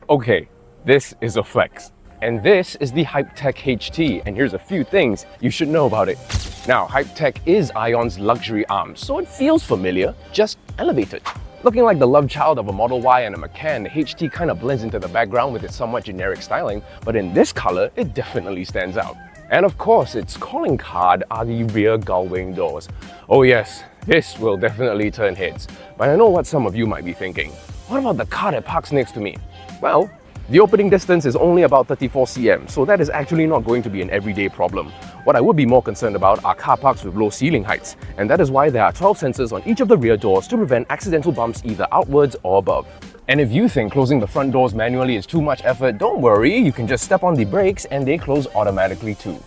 Okay, this is a flex. And this is the Hyptec HT, and here's a few things you should know about it. Now, Hyptec is Ion's luxury arm, so it feels familiar, just elevated. Looking like the love child of a Model Y and a Macan, the HT kind of blends into the background with its somewhat generic styling, but in this color, it definitely stands out. And of course, its calling card are the rear gull wing doors. Oh yes, this will definitely turn heads. But I know what some of you might be thinking. What about the car that parks next to me? Well, the opening distance is only about 34 cm, so that is actually not going to be an everyday problem. What I would be more concerned about are car parks with low ceiling heights, and that is why there are 12 sensors on each of the rear doors to prevent accidental bumps either outwards or above. And if you think closing the front doors manually is too much effort, don't worry, you can just step on the brakes and they close automatically too.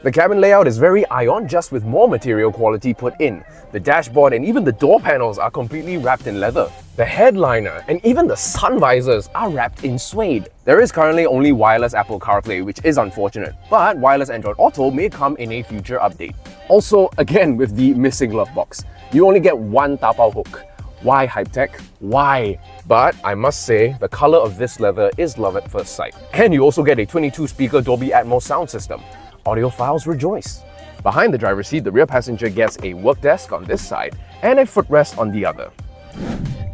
The cabin layout is very Ion, just with more material quality put in. The dashboard and even the door panels are completely wrapped in leather. The headliner and even the sun visors are wrapped in suede. There is currently only wireless Apple CarPlay, which is unfortunate, but wireless Android Auto may come in a future update. Also, again with the missing glove box, you only get one tapao hook. Why Hyptec? Why? But I must say, the color of this leather is love at first sight. And you also get a 22-speaker Dolby Atmos sound system. Audiophiles rejoice. Behind the driver's seat, the rear passenger gets a work desk on this side and a footrest on the other.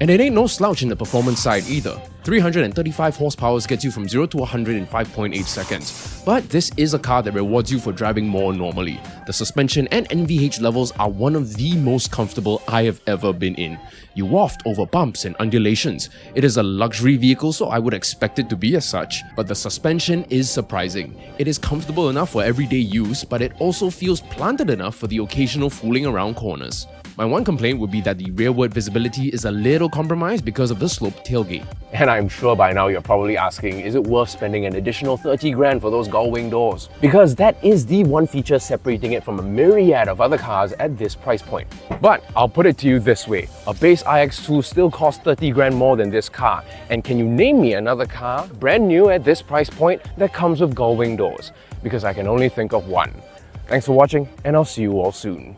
And it ain't no slouch in the performance side either. 335 horsepower gets you from 0 to 100 in 5.8 seconds. But this is a car that rewards you for driving more normally. The suspension and NVH levels are one of the most comfortable I have ever been in. You waft over bumps and undulations. It is a luxury vehicle, so I would expect it to be as such. But the suspension is surprising. It is comfortable enough for everyday use, but it also feels planted enough for the occasional fooling around corners. My one complaint would be that the rearward visibility is a little compromised because of the sloped tailgate. And I'm sure by now you're probably asking, is it worth spending an additional 30 grand for those gull wing doors? Because that is the one feature separating it from a myriad of other cars at this price point. But I'll put it to you this way, a base iX2 still costs 30 grand more than this car. And can you name me another car, brand new at this price point, that comes with gull wing doors? Because I can only think of one. Thanks for watching, and I'll see you all soon.